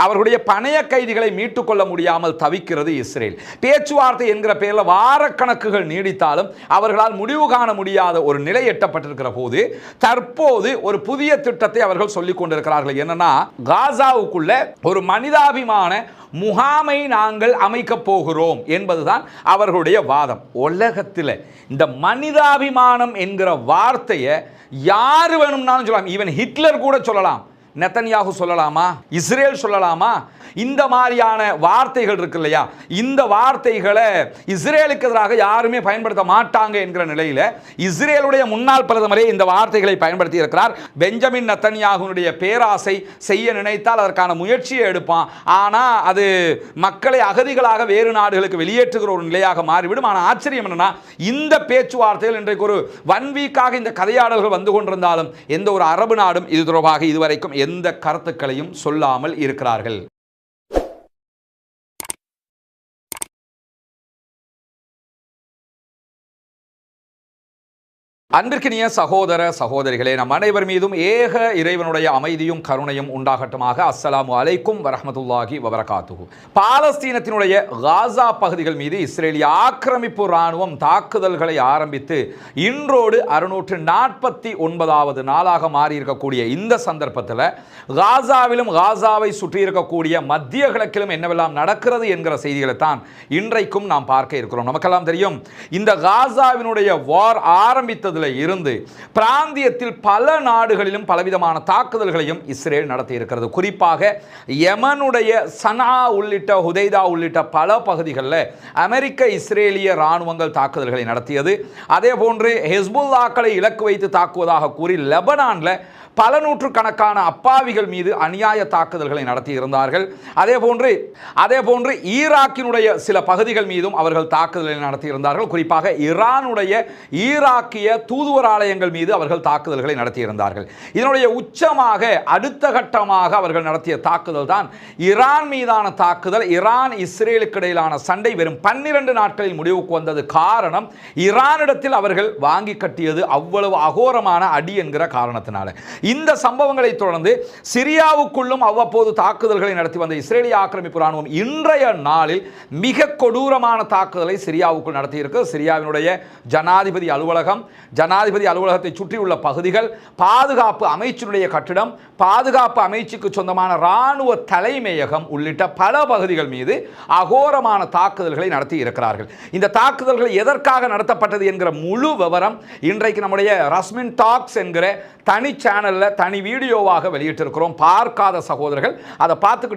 அவர்களுடைய பணைய கைதிகளை மீட்டுக் கொள்ள முடியாமல் தவிக்கிறது இஸ்ரேல். பேச்சுவார்த்தை என்கிற பெயரில் வாரக்கணக்குகள் நீடித்தாலும் அவர்களால் முடிவு காண முடியாத ஒரு நிலை எட்டப்பட்டிருக்கிற போது தற்போது ஒரு புதிய திட்டத்தை அவர்கள் சொல்லிக் கொண்டிருக்கிறார்கள். என்னன்னா, காசாவுக்குள்ள ஒரு மனிதாபிமான முகாமை நாங்கள் அமைக்க போகிறோம் என்பதுதான் அவர்களுடைய வாதம். உலகத்தில் இந்த மனிதாபிமானம் என்கிற வார்த்தையை யார் வேணும்னாலும் சொல்லலாம். ஈவன் ஹிட்லர் கூட சொல்லலாம், நெத்தன்யாகு சொல்லலாமா, இஸ்ரேல் சொல்லலாமா? இந்த மாதிரியான வார்த்தைகள் இருக்கு இல்லையா, இந்த வார்த்தைகளை இஸ்ரேலுக்கு எதிராக யாருமே பயன்படுத்த மாட்டாங்க என்கிற நிலையில் இஸ்ரேலுடைய முன்னாள் பிரதமரே இந்த வார்த்தைகளை பயன்படுத்தி இருக்கிறார். பெஞ்சமின் நெத்தன்யாகுனுடைய பேராசை செய்ய நினைத்தால் அதற்கான முயற்சியை எடுப்பான். ஆனால் அது மக்களை அகதிகளாக வேறு நாடுகளுக்கு வெளியேற்றுகிற ஒரு நிலையாக மாறிவிடும். ஆனால் ஆச்சரியம் என்னன்னா, இந்த பேச்சுவார்த்தைகள் இன்றைக்கு ஒரு 1 வீக்காக இந்த கதையாடல்கள் வந்து கொண்டிருந்தாலும் எந்த ஒரு அரபு நாடும் இது தொடர்பாக இதுவரைக்கும் எந்த கருத்துக்களையும் சொல்லாமல் இருக்கிறார்கள். அன்பிற்கினிய சகோதர சகோதரிகளே, நம் அனைவர் மீதும் ஏக இறைவனுடைய அமைதியும் கருணையும் உண்டாகட்டுமாக. அஸ்ஸலாமு அலைக்கும் வரஹ்மத்துல்லாஹி வபரகாத்துஹு. பாலஸ்தீனத்தினுடைய காசா பகுதிகள் மீது இஸ்ரேலிய ஆக்கிரமிப்பு இராணுவம் தாக்குதல்களை ஆரம்பித்து இன்றோடு 649வது நாளாக மாறியிருக்கக்கூடிய இந்த சந்தர்ப்பத்தில் காசாவிலும் காசாவை சுற்றி இருக்கக்கூடிய மத்திய கிழக்கிலும் என்னவெல்லாம் நடக்கிறது என்கிற செய்திகளை தான் இன்றைக்கும் நாம் பார்க்க இருக்கிறோம். நமக்கெல்லாம் தெரியும், இந்த காசாவினுடைய வார் ஆரம்பித்தது இருந்து பிராந்தியத்தில் பல நாடுகளிலும் பலவிதமான தாக்குதல்களையும் இஸ்ரேல் நடத்தி இருக்கிறது. குறிப்பாக யமனுடைய சனா உள்ளிட்ட ஹுதைதா உள்ளிட்ட பல பகுதிகளில் அமெரிக்க இஸ்ரேலிய இராணுவங்கள் தாக்குதல்களை நடத்தியது. அதே போன்று ஹெஸ்புல்லாக்களை இலக்கு வைத்து தாக்குவதாக கூறி லெபனானில் பல நூற்றுக்கணக்கான அப்பாவிகள் மீது அநியாய தாக்குதல்களை நடத்தி இருந்தார்கள். அதே போன்று ஈராக்கினுடைய சில பகுதிகள் மீதும் அவர்கள் தாக்குதல்களை நடத்தி இருந்தார்கள். குறிப்பாக ஈரானுடைய ஈராக்கிய தூதுவராலயங்கள் மீது அவர்கள் தாக்குதல்களை நடத்தி இருந்தார்கள். இதனுடைய உச்சமாக அடுத்த கட்டமாக அவர்கள் நடத்திய தாக்குதல் தான் ஈரான் மீதான தாக்குதல். ஈரான் இஸ்ரேலுக்கு இடையிலான சண்டை வெறும் 12 நாட்களில் முடிவுக்கு வந்தது. காரணம், ஈரானிடத்தில் அவர்கள் வாங்கி கட்டியது அவ்வளவு அகோரமான அடி என்கிற காரணத்தினால. இந்த சம்பவங்களை தொடர்ந்து சிரியாவுக்குள்ளும் அவ்வப்போது தாக்குதல்களை நடத்தி வந்த இஸ்ரேலிய ஆக்கிரமிப்பு ராணுவம் இன்றைய நாளில் மிக கொடூரமான தாக்குதலை சிரியாவுக்குள் நடத்தியிருக்கு. சிரியாவினுடைய ஜனாதிபதி அலுவலகத்தை சுற்றியுள்ள பகுதிகள், பாதுகாப்பு அமைச்சினுடைய கட்டிடம், பாதுகாப்பு அமைச்சுக்கு சொந்தமான இராணுவ தலைமையகம் உள்ளிட்ட பல பகுதிகள் மீது அகோரமான தாக்குதல்களை நடத்தி இருக்கிறார்கள். இந்த தாக்குதல்கள் எதற்காக நடத்தப்பட்டது என்கிற முழு விவரம் இன்றைக்கு நம்முடைய ரஸ்மின் டாக்ஸ் என்கிற தனி சேனல்ல தனி வீடியோவாக வெளியிட்டிருக்கிறோம். பார்க்காத சகோதரர்கள் அதை பார்த்துக்கிட்டு